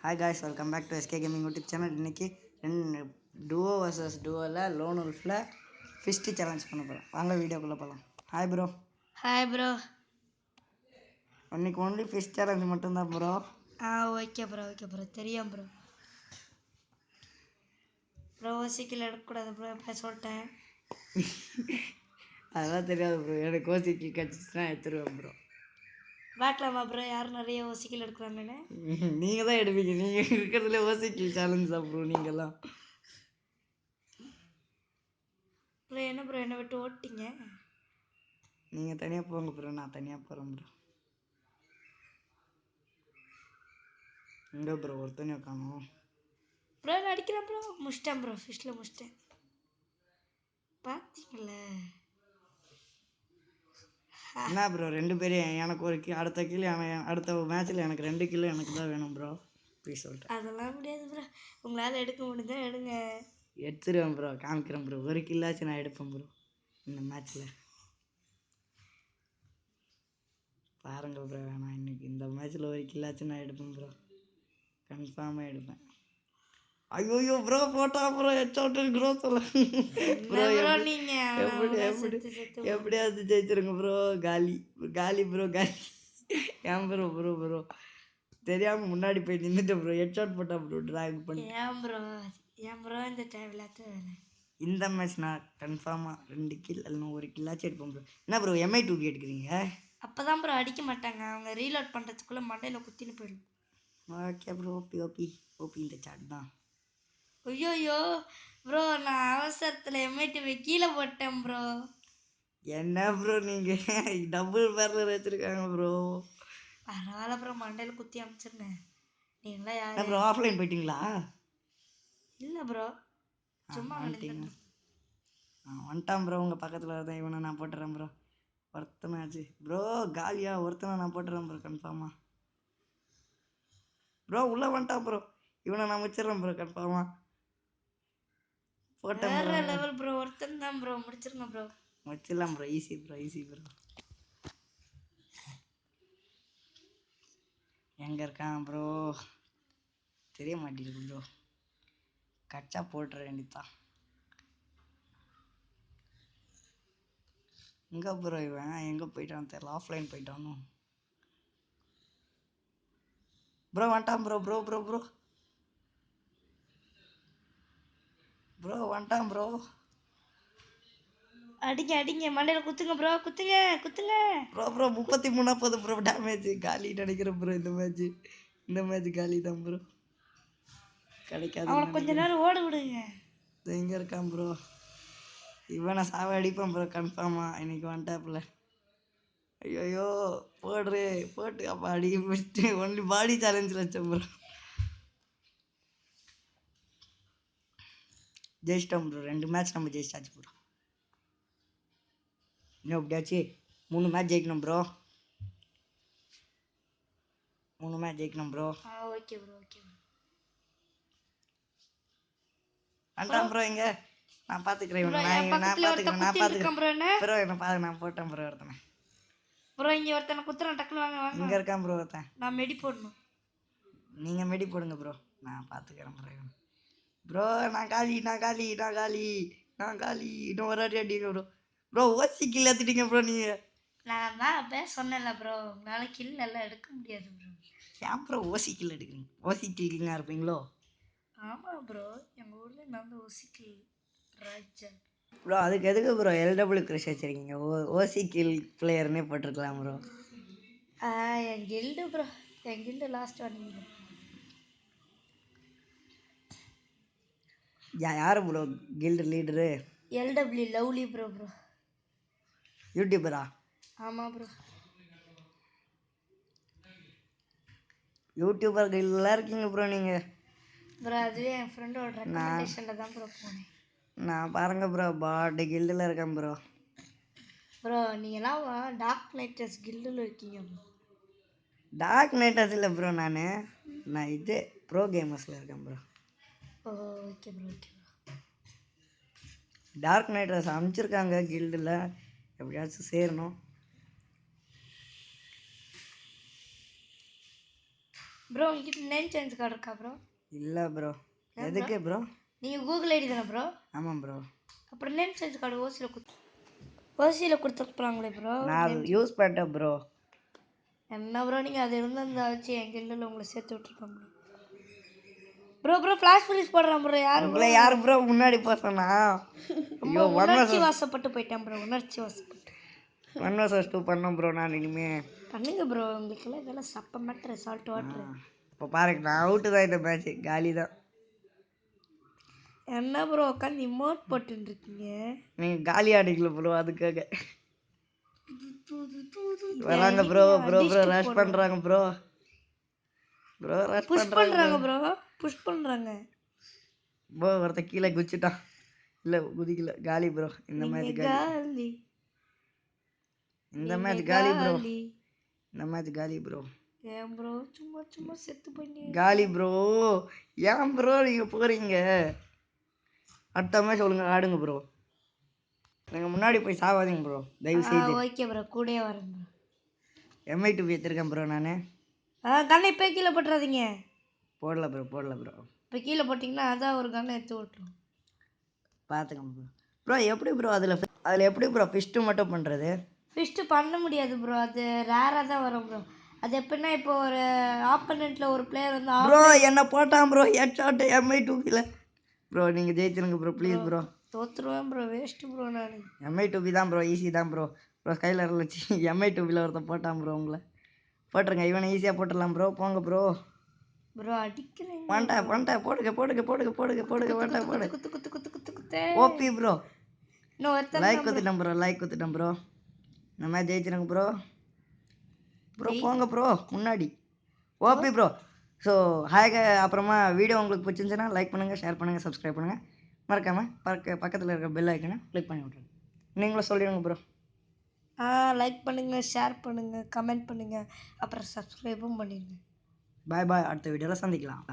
Hi guys, welcome back to SK gaming YouTube channel. இன்றைக்கி duo versus டுவோவில் lone உல்ஃபில் fist challenge பண்ண போகிறோம். வாங்க வீடியோக்குள்ளே போகலாம். Hi bro. Hi bro. இன்னைக்கு ஒன்லி ஃபிஷ் சேலஞ்ச் மட்டும்தான் ப்ரோ. ஓகே ப்ரோ தெரியும் ப்ரோ. ஓசிக்கில் எடுக்கக்கூடாது ப்ரோ, இப்போ சொல்லிட்டேன். அதெல்லாம் தெரியாது ப்ரோ. எனக்கு ஓசிக்கில் கிடச்சிச்சுன்னா எடுத்துருவேன் ப்ரோ. பார்க்கலாமா ப்ரோ யார் நிறைய ஓசிக்கில் எடுக்கிறாங்கன்னு? நீங்கள் தான் எடுப்பீங்க. நீங்கள் இருக்கிறதுல ஓசிக்கில் சேலஞ்ச் தான் ப்ரோ. நீங்கள்லாம் ப்ரோ என்ன ப்ரோ என்னை விட்டு ஓட்டிங்க? நீங்கள் தனியாக போங்க ப்ரோ, நான் தனியாக போகிறேன் ப்ரோ. எங்கே ப்ரோ ஒருத்தனையும் காணும் ப்ரோ நான் அடிக்கிறேன் ப்ரோ. முடிச்சிட்டேன் ப்ரோ, ஃபிஷ்ஷில் முடிச்சிட்டேன். பார்த்தீங்களா என்ன ப்ரோ 2 பேரும் எனக்கு ஒரு அடுத்த கிலோ அடுத்த மேட்ச்சில் எனக்கு 2 கிலோ எனக்கு தான் வேணும் ப்ரோ. ப்ளீஸ் சொல்லிட்டேன். அதெல்லாம் முடியாது ப்ரோ. உங்களால் எடுக்க முடிஞ்சா எடுங்க. எடுத்துருவேன் ப்ரோ, காமிக்கிறேன் ப்ரோ. ஒரு கில்லாச்சும் நான் எடுப்பேன் ப்ரோ இந்த மேட்ச்சில். பாருங்க ப்ரோ, நான் இன்னைக்கு இந்த மேட்ச்சில் ஒரு கில்லாச்சும் நான் எடுப்பேன் ப்ரோ. கன்ஃபார்மாக எடுப்பேன். ஐயோ ப்ரோ போட்டா ப்ரோ ஹெட்ஷாட் ப்ரோ. சொல்ல ப்ரோ எப்படியாவது ஜெயிச்சிருங்க ப்ரோ. காலி ப்ரோ காலி. ஏன் ப்ரோ ப்ரோ ப்ரோ தெரியாமல் முன்னாடி போய் நின்றுட்டேன் ப்ரோ. ஹெட்ஷாட் போட்டா ப்ரோ ட்ராக் பண்ணி. ஏன் ப்ரோ இந்த தேவையில்லாத வேலை? இந்த மேட்ச் நான் கன்ஃபார்மாக 2 கில் இல்லைன்னா ஒரு கில்லாச்சும் எடுப்பேன் ப்ரோ. என்ன ப்ரோ MI2 எடுக்கிறீங்க? அப்போ தான் ப்ரோ அடிக்க மாட்டாங்க. அவங்க ரீலோட் பண்ணுறதுக்குள்ளே மண்டையில் குத்தின்னு போயிடும். Okay bro. ஓபி இந்த சாட் தான். ஐயோயோ ப்ரோ, நான் அவசரத்தில் எம்ஐடிவி கீழே போட்டேன் ப்ரோ. என்ன ப்ரோ நீங்கள் டபுள் பேரில் வச்சுருக்காங்க ப்ரோ. பரவாயில்ல ப்ரோ, மண்டையில் குத்தி அனுப்பிச்சிருந்தேன். நீங்களா என்ன யார்? ப்ரோ ஆஃப்லைன் போயிட்டீங்களா? இல்லை ப்ரோ, சும்மா வந்துட்டீங்க. வந்துட்டான் ப்ரோ. உங்கள் பக்கத்தில் தான் இவனை நான் போட்டுறேன் ப்ரோ. ஒருத்தனாச்சு ப்ரோ காலியா. ஒருத்தனை நான் போட்டுறேன் ப்ரோ கன்ஃபார்மாக. ப்ரோ உள்ளே வந்துட்டான் ப்ரோ. இவனை நான் வச்சிடறேன் ப்ரோ கன்ஃபார்மாக. போட்டேன் வேற ப்ரோ. Level bro. ஒருத்தன் தான் ப்ரோ. முடிச்சிருங்க ப்ரோ. வச்சிடலாம் ப்ரோ. Easy bro. எங்கே இருக்கான் ப்ரோ? தெரிய மாட்டேங்குது ப்ரோ. கச்சா போட்டுற வேண்டியதான். எங்கே ப்ரோ இவன்? எங்கே போயிட்டான்னு தெரியல. ஆஃப்லைன் போயிட்டானோ ப்ரோ? வந்துட்டான் ப்ரோ. வந்துட்டான் ப்ரோ. அடிங்க மண்டையில் குத்துங்க ப்ரோ. குத்துங்க ப்ரோ 33 ப்ரோ டேமேஜ். காலி நினைக்கிறேன் ப்ரோ. இந்த மேட்ச் காலி தான் ப்ரோ. கிடைக்காது. அவனை கொஞ்ச நேரம் ஓட விடுங்க. எங்கே இருக்கான் ப்ரோ? இவனை சாவ அடிப்பேன் ப்ரோ கன்ஃபார்மாக. இன்னைக்கு வந்துட்டாப்புல. ஐயோ போட்டு அப்போ அடிக்க போயிட்டு ஒன்லி பாடி சேலஞ்சில் வச்சேன் ப்ரோ. ஜெயிச்சிட்டோம் ப்ரோ. 2 மேட்ச் நம்ம ஜெயிச்சாச்சு ப்ரோ. இன்னும் எப்படியாச்சு 3 மேட்ச் ஜெயிக்கணும் ப்ரோ. 3 மேட்ச் ஜெயிக்கணும் ப்ரோ. Okay bro. வந்துட்டான் ப்ரோ. இங்கே நான் பார்த்துக்கிறேன். ப்ரோ என்னை பாரு. நான் போட்டேன் ப்ரோ ஒருத்தனை. ப்ரோ இங்கே ஒருத்தனை குத்துறேன். டக்குனு வாங்க. இங்கே இருக்கான் ப்ரோ ஒருத்தன். நான் மெடி போடணும். நீங்கள் மெடி போடுங்க ப்ரோ. நான் பார்த்துக்கிறேன் ப்ரோ. நான் காலி. இன்னும் ஒரு அடி அடிங்க ப்ரோ. ஓசி கில் ஏற்றிட்டீங்க ப்ரோ நீங்கள். நான் தான் அப்போ சொன்னேன்ல ப்ரோ, உங்களால் கில் நல்லா எடுக்க முடியாது ப்ரோ. ஏன் ப்ரோ ஓசி கில் எடுக்கிறீங்க? ஓசி கில்லிங்காக இருப்பீங்களோ? ஆமாம் ப்ரோ, எங்கள் ஊரில் நான் தான் ஓசி கில் ராஜா ப்ரோ. அதுக்கு எதுக்கு ப்ரோ LW கிரஷ் வச்சுருக்கீங்க? ஓசி கில் பிளேயர்னே போட்டிருக்கலாம் ப்ரோ. என் கில்டு ப்ரோ. என் கில்டு லாஸ்ட் வந்தீங்க. யார் bro guild leader? LW lovely bro. யூடியூபரா? ஆமாம் ப்ரோ. யூடியூபர் கில்டெலாம் இருக்கீங்க ப்ரோ நீங்கள்? ப்ரோ அதுவே என் ஃப்ரெண்டோட ரெக்கமெண்டேஷனில் தான் ப்ரோ போனேன். நான் பாருங்க ப்ரோ பாட்டு கில்டில் இருக்கேன் ப்ரோ. நீங்களாம் டார்க் நைட்டர்ஸ் கில்டில் இருக்கீங்க ப்ரோ. டார்க் நைட்டர்ஸ் இல்லை ப்ரோ. நான் இது ப்ரோ கேமர்ஸில் இருக்கேன் ப்ரோ. Okay bro. டார்க் நைட்டர்ஸ் அனுப்பிச்சிருக்காங்க கில்டில். எப்படியாச்சும் சேரணும். ப்ரோ உங்ககிட்ட நேம் சேஞ்ச் கார்டு இருக்கா ப்ரோ? இல்லை ப்ரோ. எதுக்கு ப்ரோ? நீங்கள் கூகுள் ஐடி தானே ப்ரோ? ஆமாம் ப்ரோ. அப்புறம் நேம் சேஞ்ச் கார்டு ஓசியில் கொடுத்துருப்பாங்களே ப்ரோ. நான் அது யூஸ் பண்ணிட்டேன் ப்ரோ. என்ன ப்ரோ நீங்கள் அது இருந்தாச்சு எங்கள் இல்லைல்ல உங்களை சேர்த்து விட்ருப்பாங்க ப்ரோ. ப்ரோ ஃப்ளாஷ் ஃப்ரீஸ் போடுறான் ப்ரோ. யார் உங்களை யார் ப்ரோ முன்னாடி போசனா? ரொம்ப உணர்ச்சி வாசப்பட்டு போயிட்டேன் ப்ரோ. உணர்ச்சி வாசப்பட்டு 1 vs 2 பண்ணோம் ப்ரோ. நான் இனிமே பண்ணுங்க ப்ரோ. உங்களுக்கெல்லாம் இதெல்லாம் சப்ப மேட்ரு. Salt water. இப்போ பாருங்க, நான் அவுட்டு தான். இந்த மேட்ச் காலி தான். என்ன ப்ரோ உட்காந்து இமோட் போட்டுருக்கீங்க? நீங்கள் காலி ஆடிக்கல ப்ரோ, அதுக்காக வராங்க ப்ரோ. ப்ரோ ப்ரோ ரஷ் பண்ணுறாங்க ப்ரோ. ப்ரோ ரஷ் புஷ் பண்ணுறாங்க ப்ரோ. புஷ் பண்ணுறாங்க ப்ரோ. ஒருத்த கீழே குச்சிட்டான். இல்லை குதிக்கல. காலி ப்ரோ. இந்த மேட்ச் காலி. இந்த மேட்ச் காலி ப்ரோ. இந்த மேட்ச் காலி ப்ரோ. ஏன் ப்ரோ சும்மா சும்மா செத்து பண்ணி காலி ப்ரோ. ஏன் ப்ரோ நீங்கள் போகிறீங்க? அடுத்த மேட்ச் ஒழுங்கா ஆடுங்க ப்ரோ. நீங்கள் முன்னாடி போய் சாவாதீங்க ப்ரோ, தயவு செய்து. Okay bro. கூடயே வரேன் ப்ரோ. MI2 எடுத்துருக்கேன் ப்ரோ. நான் கண்ணை இப்போ கீழே போட்டுறாதீங்க. போடல ப்ரோ, போடல ப்ரோ. இப்போ கீழே போட்டிங்கன்னா அதான் ஒரு கண்ணை எடுத்து விட்டுரும். பார்த்துக்கோங்க ப்ரோ. ப்ரோ எப்படி ப்ரோ அதில் எப்படி ப்ரோ ஃபிஸ்ட்டு மட்டும் பண்ணுறது? ஃபிஸ்ட்டு பண்ண முடியாது ப்ரோ. அது ரேராக தான் வரும் ப்ரோ. அது எப்படின்னா இப்போ ஒரு ஆப்போனண்ட்டில் ஒரு பிளேயர் வந்து ப்ரோ என்ன போட்டான் bro. Head shot MI2 bro. நீங்கள் ஜெயிச்சிருங்க ப்ரோ, ப்ளீஸ் ப்ரோ. தோத்துருவேன் ப்ரோ. Waste bro. நான் MI2 தான் ப்ரோ. ஈஸி தான் ப்ரோ. ப்ரோ ஸ்கைலரில் வச்சு MI2 ஒருத்தன் போட்டான் ப்ரோ. உங்களை போட்டுருங்க. இவனை ஈஸியாக போட்டுடலாம் ப்ரோ. போங்க ப்ரோ. ப்ரோ அடிக்கிறேன். பண்ணிட்டேன். போடுங்க போடுங்க போடுங்க போடுங்க போடுங்க. வந்துட்டேன் போடு. குத்து குத்து குத்து குத்து குத்து. OP bro. இன்னும் ஒருத்தன் லைக் குத்துட்டேன் ப்ரோ. லைக் குத்துட்டேன் ப்ரோ. நம்ம ஜெயிச்சிருங்க ப்ரோ. ப்ரோ போங்க ப்ரோ முன்னாடி. OP bro. ஸோ ஹாய்க. அப்புறமா வீடியோ உங்களுக்கு பிடிச்சிருந்துச்சுன்னா லைக் பண்ணுங்கள், ஷேர் பண்ணுங்கள், சப்ஸ்கிரைப் பண்ணுங்கள். மறக்காமல் பக்கத்தில் இருக்க பெல் ஐக்கனை கிளிக் பண்ணி விட்ருங்க. நீங்களும் சொல்லிடுங்க ப்ரோ. லைக் பண்ணுங்கள், ஷேர் பண்ணுங்கள், கமெண்ட் பண்ணுங்கள், அப்புறம் சப்ஸ்கிரைபும் பண்ணிடுங்க. பாய் பாய். அடுத்த வீடியோவில் சந்திக்கலாம்.